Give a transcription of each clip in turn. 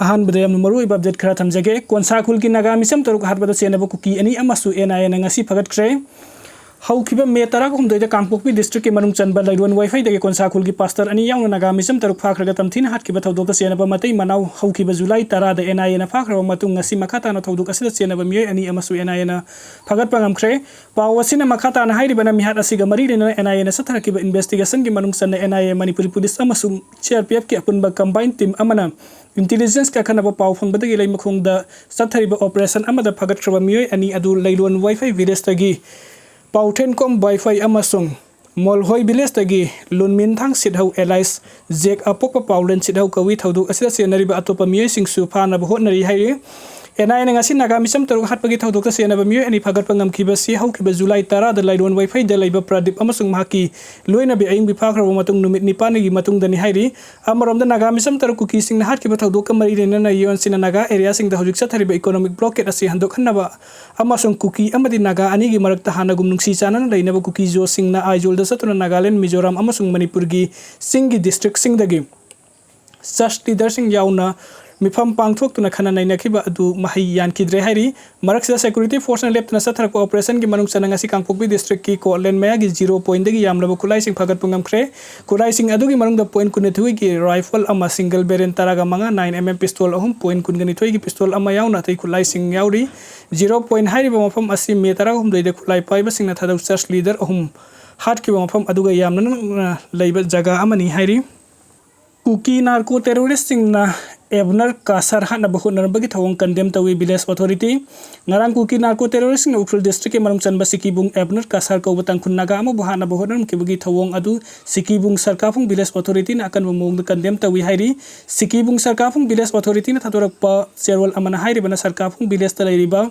अहानबदे मरु update खरा थमजगे कोनसा खुल की नागा मिसम तरुक हाटबदा चेनबा कुकी अनि अमसु एनआई ना ngasi फगतख्रे हौखिबा मे तरा हमदोइदा कांगपोकपी डिस्ट्रिक्ट के मनुंग चनबा लाइरोन वाईफाई दगे कोनसा खुल की पास्टर अनि याउना नागा मिसम तरुक फाखरगा तमथिन हाटकिबा थौदोक चेनबा मतै मनाव हौखिबा जुलाई 10 दा एनआई ना फाखरबा मतुंग ngasi मखाता ना थौदोक असिदा चेनबा मिय अनि अमसु एनआई ना फगत पंगमख्रे पावसिना मखाता ना हाइरिबना मिहात असिगा मरी लेना एनआई ना सथरकिबा इन्वेस्टिगेशन की मनुंग सन एनआई मणिपुरी पुलिस अमसु सीआरपीएफ के अपुनबा कंबाइन टीम अमना इंटेलिजेंस का खनबा पाव फंगबदगी लैमखोंगदा सथरिबा ऑपरेशन अमदा फगतख्रबा मिय अनि अदु लैलोन वाईफाई विलेज तगी पाउथेन कॉम वाईफाई अमसुंग मोलहोई विलेज तगी लुनमिन थांग सिधौ एलाइस जेक अपोक पाउलन सिधौ कवि थौदु असिदा सेनरिबा अतोपा मिय सिंगसु फानबा होटनरी हाइरि एनआई ना ngasi नागा मिसम तरुक हाटपगी थौदोक सेनबा मिय अनि फगतपा ngamkhibasi हौखिबा जुलाई 10 दा लाइरोन वाईफाई दा लैबा प्रदीप अमसुंग माकी लोइना बे अइंग बिफाखरबा मतुंग नुमित निपान गी मतुंग दनि हाइरि अमरोमदा नागा मिसम तरुक कुकी सिंग हाटकिबा थौदोक मरी लेना योन सिना नागा एरिया सिंग दा हुजिक सथरिबा इकोनॉमिक ब्लॉकेट असी हंदोक खन्नबा अमसुंग कुकी अमदि नागा अनि गी मरकता हानगुम नुंगसी चानन लैनबा कुकी जो सिंग ना आइजोल दा सतुना नागालैंड मिजोरम अमसुंग मणिपुर गी सिंग गी डिस्ट्रिक्ट सिंग दगी सर्च लीडर सिंग याउना मिफम पांगथोक्तुना खना नैनखिबा अदु महै यानखिद्रे हाइरि मरकसिदा सिक्योरिटी फोर्स ना लेप्तना सथरक ऑपरेशन की मनुंग सनंगसी कांगपोकबी डिस्ट्रिक्ट की कोलेन मया की 0 पॉइंट दगी यामलबा खुलाई सिंग फगत पंगमख्रे खुलाई सिंग अदुगी मनुंग द पॉइंट कुनेथुई की राइफल अमा सिंगल बेरेन तरागा मंगा 9mm पिस्तौल अहम पॉइंट कुनगनिथुई की पिस्तौल अमा याउना थै खुलाई सिंग याउरी 0 पॉइंट हाइरिबा मफम असि मे तरा हम दोइदे खुलाई पाइबा सिंगना थदौ सर्च लीडर अहम हाटकिबा मफम अदुगा यामना लैबा जगह अमनि हाइरि कुकी नार्को टेररिस्ट सिंगना एबनर कासर हाना बहुनरबगी थवंग कंडेम तवी village authority ngarang Kuki narco terrorist सिंग उखरुल डिस्ट्रिक्ट के मनुंग चनबा सिकीबुंग एबनर कासर कौबा तंखुन नागा अमा बहाना बहुनरम किबगी थवंग अदु सिकीबुंग सरकाफुंग विलेज अथॉरिटी ना अकन मोंग कंडेम तवी हाइरि सिकीबुंग सरकाफुंग विलेज अथॉरिटी ना थतोरकपा चेरवल अमना हाइरिबना सरकाफुंग विलेज त लैरिबा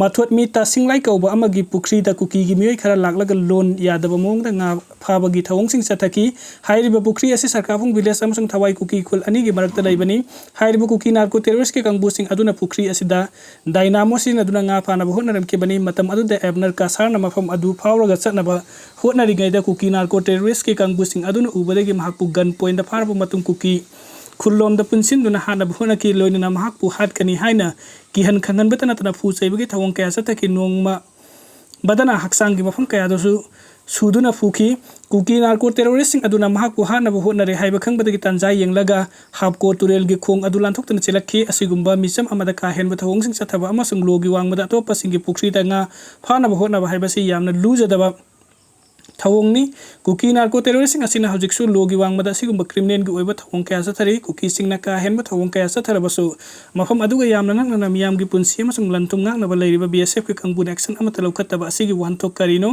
माथोट मी तासिंगलाई कौबा अमगी पुखरी दा कुकी गी मियोय खरा लाकलग लोन यादब मोंग दा फाबगी थवंग सिंग चथकी हाइरिबा पुखरी असि सरकाफुंग विलेज अमसुंग थवाई कुकी खुल अनि गी मरकत लैबनी हाइरिबा कुकी नार्को टेररिस्ट के कंगबु सिंग अदुना पुखरी असिदा डायनामो सिंग अदुना nga फानबा होनरम के बनी मतम अदुदा एबनर कासार ना मफम अदु फावरगा चतनबा होनरी गैदा कुकी नार्को टेररिस्ट के कंगबु सिंग अदुना उबदगी महकपु गन पॉइंट दा फारबा मतुम कुकी खुल्लोम द पुनसिन हाना बहुना की लोइना महकपु हाटकनी हाइना किहन खंगन बतना तना फु चैबगी थवंग कया सतकी नोंगमा बदना हक्सांग की मफम कया दसु सुदुना फुखी कुकी नार्को टेररिस्ट सिंग अदुना महकपु हाना बहुनरे हाइबा खंगबदगी तंजा येंगलगा हापको तुरेल गी खोंग अदु लांथोक्तन चेलखी असिगुंबा मिसम अमदा का हेनबा थवंग सिंग सथबा अमसुंग लोगी वांगबदा अतोपा सिंग पुखरी दंगा फाना बहुना हाइबसी यामना लुजदबा थवंगनी कुकी नार्को टेररिस्ट सिंग असिना हजिकसु लोगी वांगबदा सिगुंबा क्रिमिनल गी ओइबा थवंग कया सथरी कुकी सिंग ना का हेनबा थवंग कया सथरबसु मफम अदुगा यामना नंगना मियाम गी पुंसी अमसुंग लंतुंग नांगनबा लैरिबा बीएसएफ के कंगबुन एक्शन अमता लौखतबा असिगी वानथोक करिनो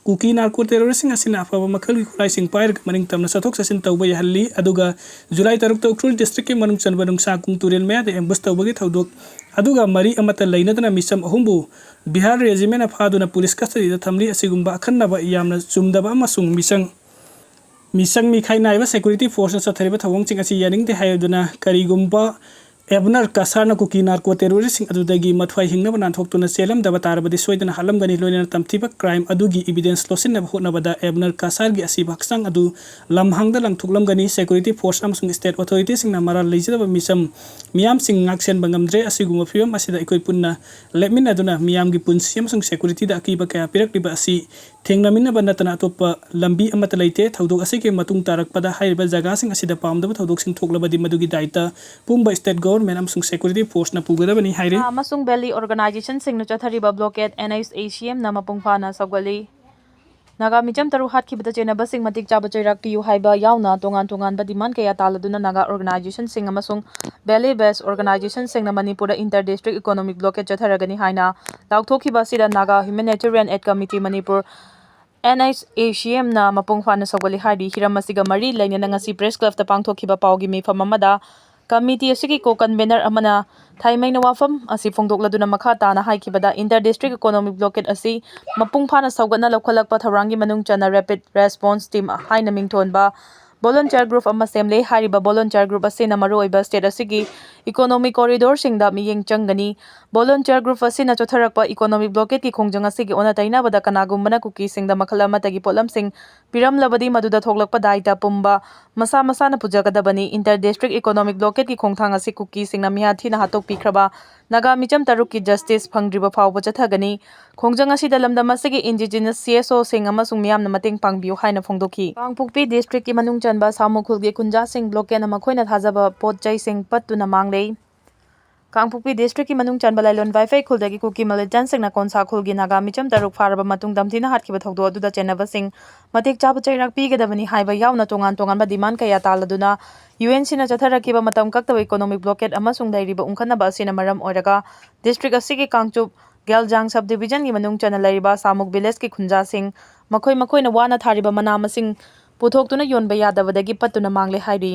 कुकी नार्को टेररिस्ट सिंग असिना अफबा मखल गी खुलाई सिंग पायर मनिंग तमना सथोक ससिन तौबा यहल्ली अदुगा जुलाई 3 ता उखरुल डिस्ट्रिक्ट के मनुंग चनबा नुंगसा कुंग तुरेल मया दे एम्बस तौबगी थौदोक अदुगा मरी अमता लैनदना मिसम अहुंबु बिहार रेजिमेंट फादुना पुलिस कस्टडी दा थमली असिगुंबा अखन्नबा यामना चुमदबा अमसुंग मिसंग मिखाई नाइबा सिक्योरिटी फोर्स सथरिबा थवंग सिंग असि यानिंग दे हायदुना करिगुंबा एबनर कासारना कुकी नार्को टेररिस्ट सिंग अदुदगी मथवाई हिंगनबा नानथोक्तुना सेलम दबा तारबदि सोइदना हालमगनी लोइना तमथिबा क्राइम अदुगी एविडेंस लोसिनबा होनबदा एबनर कासार गी असि भक्संग अदु लमहांगदा लंथुकलमगनी सिक्योरिटी फोर्स अमसुंग स्टेट अथॉरिटी सिंगना मरा लेजदबा मिसम मियाम सिंग ngaksen bangamdre asiguma fiam asida ikoi punna lepmin aduna miyam gi punsi amasung security da akiba kaya pirakliba asi thengnaminna banatana atopa lambi amata leite thaudok asike matung tarakpada haiba jaga sing asida pamdaba thaudok sing thoklabadi madugi daita pumba state government amasung security force na pugadabani haire amasung belly organization sing na chathariba blockade NHACM na mapungphana sagali naga mijam taru hatkibada chenaba sing matik chaba chairak piu haiba yauna tongan tongan ba demand kaya taladuna naga organization sing amasung belly based organization sing na manipura inter district economic blockade chatharagani haina laukthokhiba sida naga humanitarian aid committee manipur NHACM na mapungphana sagali hadi hiramasiga mari lainana ngasi press club ta pangthokhiba paugi mifam amada committee asigi ko convener amana thaimaina wafam asi phongdokladuna makha tana haikibada inter district economic blockade asi mapungphana saugatna lokhalakpa tharangi manung chana rapid response team haina mingthonba volunteer group ama semle hariba volunteer group asina maruoiba state asigi economic corridor singda miyeng changani volunteer group asina chotharakpa economic blockade ki khongjang asigi ona taina bada kanagumbana kuki singda makhala matagi polam sing piram labadi maduda thoklakpa daita pumba masa masana pujagadabani inter district economic blockade ki khongthang asi kuki singna mihathi na hatok pikraba naga micham taruk ki justice phangdriba phawba chathagani khongjang asi dalamdam asigi indigenous CSO sing amasung miyamna mateng pangbiu haina phongdoki pangpukpi district ki manung chanba samukhulgi kunja sing blockade na makhoina thajaba potchai sing pattuna manglei Kangpukpi district ki manung chanba lailon wifi khulda kuki militant sing na konsa khulgi naga micham taruk faraba matung damthina hatkiba thogdo aduda CHENNABA sing matik chaba chairak pigadabani haiba yauna tongan ba demand kaya taladuna UNC na chatharakiba matam kaktaba economic blockade amasung dairiba ungkhanaba asina maram oiraga district asigi kangchup Geljang subdivision ki manung chana lairiba samuk village ki khunja sing makhoi na wana thariba mana masing puthok tuna yonba yadabadagi pattuna mangle hairi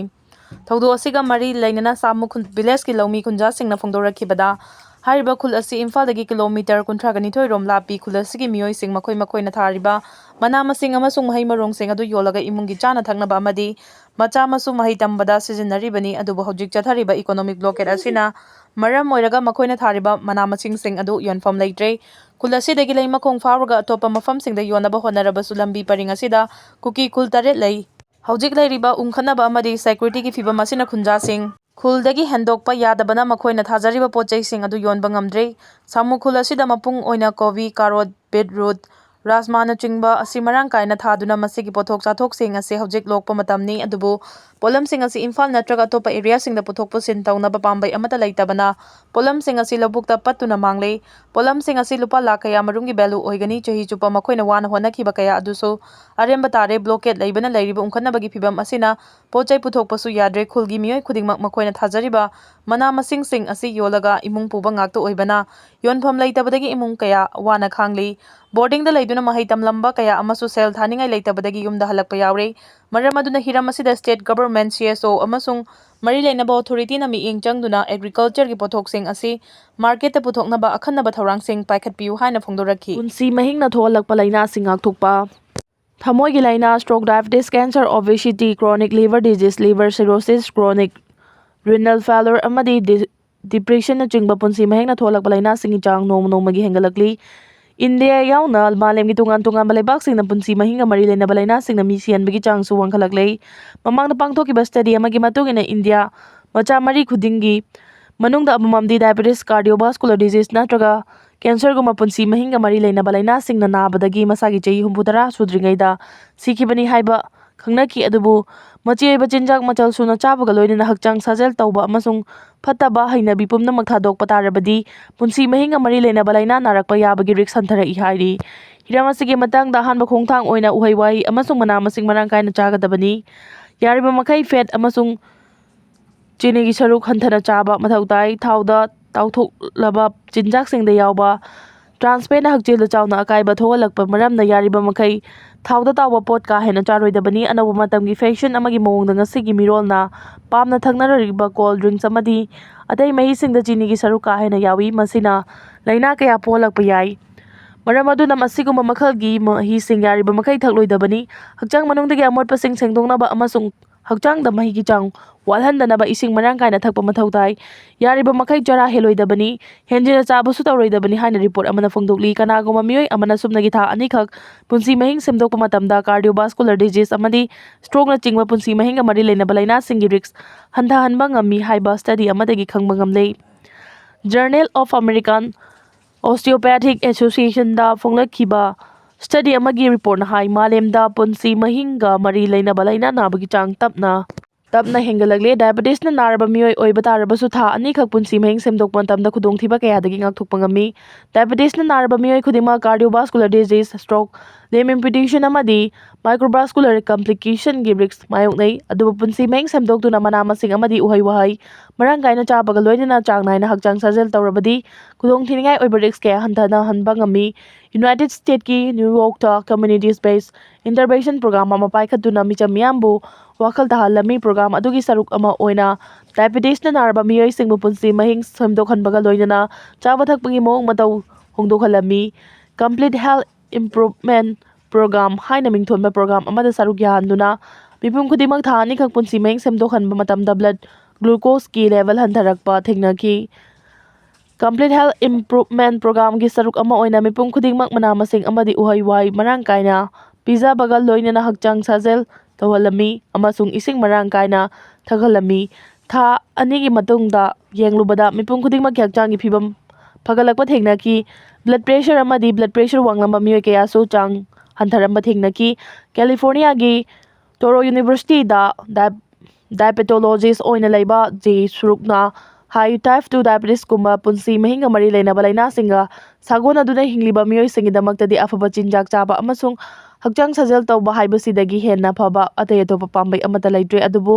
Thogdo asiga mari lainana samuk village ki lomi khunja sing na phongdorakibada hariba khul asi Imphal dagi kilometer 132 rom lapi khul asigi miyoi sing makhoi na thariba mana masing amasung mahai marong sing adu yolaga imungi chana thagnaba amadi macha masu mahai tambada sizinaribani adubu hojik chathariba economic blockade asina maram oiraga makhoi na thariba mana masing sing adu yonfam leitre khul asidagi lei makhong fawraga atopa mafam singda yonaba honaraba sulambi paring asida kuki khul taret lei Hojik lairiba ungkhanaba amadi security ki fibam asina khunja sing khul dagi hendokpa yadabana makhoina thajariba pochai sing adu yonba ngamdre samu khul asida mapung oina kovi karot beetroot rajma na chingba asi marang kaina thaduna masigi pothok chathok sing ase hojik lokpa matamni adubu polam sing asi Imphal natraga topa area sing da pothok pusin taunaba pambai amata leitabana polam sing asi lobukta pattuna mangle polam sing asi lupa lakaya marungi belu oigani chahi chupa makhoina wana honakhiba kaya aduso aremba tare blockade leibana leiriba ungkhanabagi fibam asina pochai puthok pasu yadre khulgi miyoi khudingmak makhoina thajariba mana masing sing asi yolaga imung puba ngakta oibana yonpham leitabadagi imung kaya wana khangli boarding da leiduna mahai tamlamba kaya amasu sel thaningai leitabadagi yumda halakpa yaure maram aduna hiram asida state government CSO amasung mari leinaba authority na miing changduna agriculture ki pothok sing asi market ta puthoknaba akhanaba thorang sing paikhatpiu haina phongdoraki punsi mahingna tholakpa laina sing ngakthokpa Thamoi gi laina stroke diabetes cancer obesity chronic liver disease liver cirrhosis chronic renal failure amadi depression na chingba punsi mahingna tholakpa laina sing chang nom gi hengalakli India yauna malem gi tungan balebak sing na punsi mahinga mari lena balaina sing na misian bagi chang su wangkhalak lei mamang na pangthoki ba study amagi matung ina India macha mari khudingi manungda amamdi diabetes cardiovascular disease natraga cancer guma punsi mahinga mari lena balaina sing na nabadagi masagi chei humputara sudringaida sikhibani haiba khangnaki adubu machi ba chinjak machal suna chabaga loina hakchang sajel tauba amasung fataba hainabi pumnamak thadok patarabadi punsi mahinga mari lena balaina narakpa yabagi risk santhara ihairi hiramasigi matang da hanba khongthang oina uhaiwai amasung mana masing marang kaina chagadabani yariba makai fat amasung chini gi saruk hanthana chaba mathau tai thauda tauthok chinjak singda yawba transparent hakjil chawna akaiba thogalakpa maramna yariba makai thauda tawba pot ka hena charoidabani anabu matamgi fashion amagi mawongda ngasigi mirolna pamna thagnarariba cold drinks amadi atai mahi singda chini gi saruk ka hena yawi masina laina kaya polakpa yai maram aduna masiguma makhalgi mahi sing yariba makai thakloidabani hakchang manungdagi amotpa sing sengdongnaba amasung hakchang da mahi gi chang walhandanaba ising marang kaina thakpa mathau tai yariba makai jara heloidabani henjina chabasu tawroidabani haina report amana phongdokli kanaguma miyoi amana sumnagi tha anikhak punsi mahing semdokpa matamda cardiovascular disease amadi stroke na chingwa punsi mahinga mari leinaba laina singi risk hanba ngami haiba study amadagi khangba ngamlei Journal of American Osteopathic Association da phonglakhiba study amagi report na hai malemda punsi mahinga mari leinaba laina nabagi chang tapna hengalakle diabetes na naraba miyoi oiba tarabasu tha anikak punsi mahing semdokpa matamda khudongthiba kayadagi ngakthokpa ngami diabetes na naraba miyoi khudima cardiovascular disease stroke limb amputation amadi microvascular complication gi risk mayoknei aduba punsi mahing semdoktuna mana masing amadi uhai wahai marang kaina chabaga loinana chang naina hakchang sajel tawrabadi khudongthiningai oiba risk kaya hanthana hanba ngami United States ki New York ta communities based intervention program ama paikhatuna micham miyambu wakhal tahalami program adugi saruk ama oina diabetes na narba miyoi singbu punsi mahing semdokhanbaga loinana chaba thakpagi mawong matau hongdokhalami complete health improvement program haina mingthonba program amada saruk yahanduna ꯃꯤꯄꯨꯝ ꯈꯨꯗꯤꯡꯃꯛ ꯊꯥ ꯑꯅꯤꯈꯛ ꯄꯨꯟꯁꯤ ꯃꯍꯤꯡ ꯁꯦꯝꯗꯣꯛꯍꯟꯕ ꯃꯇꯝꯗ blood ꯒ꯭ꯂꯨꯀꯣꯖꯀꯤ level ꯍꯟꯊꯔꯛꯄ ꯊꯦꯡꯅꯈꯤ꯫ Complete health ꯏꯝꯄ꯭ꯔꯨꯚꯃꯦꯟꯠ ꯄ꯭ꯔꯣꯒ꯭ꯔꯥꯝꯒꯤ ꯁꯔꯨꯛ ꯑꯃ ꯑꯣꯏꯅ ꯃꯤꯄꯨꯝ ꯈꯨꯗꯤꯡꯃꯛ ꯃꯅꯥ-ꯃꯁꯤꯡ ꯑꯃꯗꯤ ꯎꯍꯩ-ꯋꯥꯍꯩ ꯃꯔꯥꯡ ꯀꯥꯏꯅ ꯄꯤꯖꯕꯒ ꯂꯣꯏꯅꯅ ꯍꯛꯆꯥꯡ ꯁꯥꯖꯦꯜ ꯇꯧꯍꯜꯂꯝꯃꯤ ꯑꯃꯁꯨꯡ ꯏꯁꯤꯡ ꯃꯔꯥꯡ ꯀꯥꯏꯅ ꯊꯛꯍꯜꯂꯝꯃꯤ꯫ ꯊꯥ 2ꯒꯤ ꯃꯇꯨꯡꯗ ꯌꯦꯡꯂꯨꯕꯗ ꯃꯤꯄꯨꯝ ꯈꯨꯗꯤꯡꯃꯛꯀꯤ ꯍꯛꯆꯥꯡꯒꯤ ꯐꯤꯚꯝ ꯐꯒꯠꯂꯛꯄ ꯊꯦꯡꯅꯈꯤ꯫ ꯕ꯭ꯂꯗ ꯄ꯭ꯔꯦꯁꯔ ꯑꯃꯗꯤ ꯕ꯭ꯂꯗ ꯄ꯭ꯔꯦꯁꯔ ꯋꯥꯡꯂꯝꯕ ꯃꯤꯑꯣꯏ ꯀꯌꯥꯁꯨ ꯆꯥꯡ ꯍꯟꯊꯔꯝꯕ ꯊꯦꯡꯅꯈꯤ꯫ ꯀꯦꯂꯤꯐꯣꯔꯅꯤꯌꯥꯒꯤ ꯇꯣꯔꯣ ꯌꯨꯅꯤꯚꯔꯁꯤꯇꯤꯗ ꯗꯥꯏꯕꯦꯇꯣꯂꯣꯖꯤꯁꯠ ꯑꯣꯏꯅ ꯂꯩꯕ ꯖꯦ ꯁ꯭ꯔꯨꯛꯅ ꯍꯥꯏ ꯇꯥꯏꯞ 2 ꯗꯥꯏꯕꯦꯇꯤꯁꯀꯨꯝꯕ ꯄꯨꯟꯁꯤ ꯃꯍꯤꯡꯒ ꯃꯔꯤ ꯂꯩꯅꯕ ꯂꯥꯏꯅꯥꯁꯤꯡꯒ ꯁꯥꯒꯣꯟꯅꯗꯨꯅ ꯍꯤꯡꯂꯤꯕ ꯃꯤꯑꯣꯏꯁꯤꯡꯒꯤꯗꯃꯛꯇꯗꯤ ꯑꯐꯕ ꯆꯤꯟꯖꯥꯛ ꯆꯥꯕ ꯑꯃꯁꯨꯡ ꯍꯛꯆꯥꯡ ꯁꯥꯖꯦꯜ ꯇꯧꯕ ꯍꯥꯏꯕꯁꯤꯗꯒꯤ ꯍꯦꯟꯅ ꯐꯕ ꯑꯇꯩ ꯑꯇꯣꯞꯄ ꯄꯥꯝꯕꯩ ꯑꯃꯠꯇ ꯂꯩꯇ꯭ꯔꯦ꯫ ꯑꯗꯨꯕꯨ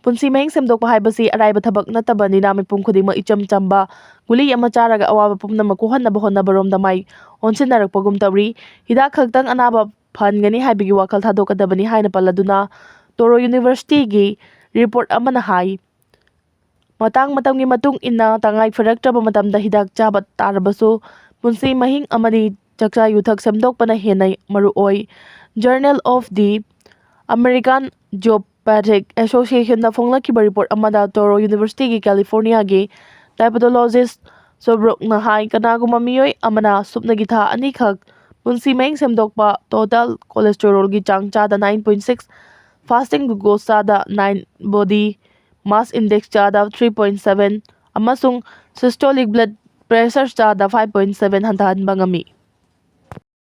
ꯄꯨꯟꯁꯤ ꯃꯍꯤꯡ ꯁꯦꯝꯗꯣꯛꯄ ꯍꯥꯏꯕꯁꯤ ꯑꯔꯥꯏꯕ ꯊꯕꯛ ꯅꯠꯇꯕꯅꯤꯅ ꯃꯤꯄꯨꯝ ꯈꯨꯗꯤꯡꯃꯛ ꯏꯆꯝ ꯆꯝꯕ ꯒꯨꯂꯤ ꯑꯃ ꯆꯥꯔꯒ ꯑꯋꯥꯕ ꯄꯨꯝꯅꯃꯛ ꯀꯣꯛꯍꯟꯅꯕ ꯍꯣꯠꯅꯕꯔꯣꯝꯗ ꯃꯥꯏ ꯑꯣꯟꯁꯤꯟꯅꯔꯛꯄꯒꯨꯝ ꯇꯧꯔꯤ꯫ ꯍꯤꯗꯥꯛ ꯈꯛꯇꯪ ꯑꯅꯥꯕ ꯐꯍꯟꯒꯅꯤ ꯍꯥꯏꯕꯒꯤ ꯋꯥꯈꯜ ꯊꯥꯗꯣꯛꯀꯗꯕꯅꯤ ꯍꯥꯏꯅ ꯄꯜꯂꯗꯨꯅ ꯇꯣꯔꯣ ꯌꯨꯅꯤꯚꯔꯁꯤꯇꯤꯒꯤ ꯔꯤꯄꯣꯔꯠ ꯑꯃꯅ ꯍꯥꯏ ꯃꯇꯝꯒꯤ ꯃꯇꯨꯡ ꯏꯟꯅ ꯇꯉꯥꯏ ꯐꯔꯛꯇ꯭ꯔꯕ ꯃꯇꯝꯗ ꯍꯤꯗꯥꯛ ꯆꯥꯕ ꯇꯥꯔꯕꯁꯨ ꯄꯨꯟꯁꯤ ꯃꯍꯤꯡ ꯑꯃꯗꯤ ꯆꯥꯛꯆꯥ-ꯌꯨꯊꯛ ꯁꯦꯝꯗꯣꯛꯄꯅ ꯍꯦꯟꯅ ꯃꯔꯨꯑꯣꯏ꯫ Journal of the American osteopathic ꯑꯦꯁꯣꯁꯤꯑꯦꯁꯟꯗ ꯐꯣꯡꯂꯛꯈꯤꯕ ꯔꯤꯄꯣꯔꯠ ꯑꯃꯗ ꯇꯣꯔꯣ ꯌꯨꯅꯤꯚꯔꯁꯤꯇꯤꯒꯤ ꯀꯦꯂꯤꯐꯣꯔꯅꯤꯌꯥꯒꯤ ꯗꯥꯏꯕꯦꯇꯣꯂꯣꯖꯤꯁꯠ ꯁꯣꯕ꯭ꯔꯨꯛꯅ ꯍꯥꯏ ꯀꯅꯥꯒꯨꯝꯕ ꯃꯤꯑꯣꯏ ꯑꯃꯅ ꯁꯨꯞꯅꯒꯤ ꯊꯥ 2ꯈꯛ ꯄꯨꯟꯁꯤ ꯃꯍꯤꯡ ꯁꯦꯝꯗꯣꯛꯄ, ꯇꯣꯇꯦꯜ ꯀꯣꯂꯦꯁꯇꯦꯔꯣꯜꯒꯤ ꯆꯥꯡ ꯆꯥꯗ 9.6, ꯐꯥꯁꯇꯤꯡ ꯒ꯭ꯂꯨꯀꯣꯖ ꯆꯥꯗ 9, ꯕꯣꯗꯤ ꯃꯥꯁ ꯏꯟꯗꯦꯛꯁ ꯆꯥꯗ 3.7 ꯑꯃꯁꯨꯡ ꯁꯤꯁꯇꯣꯂꯤꯛ ꯕ꯭ꯂꯗ ꯄ꯭ꯔꯦꯁꯔ ꯆꯥꯗ 5.7 ꯍꯟꯊꯍꯟꯕ ꯉꯝꯃꯤ꯫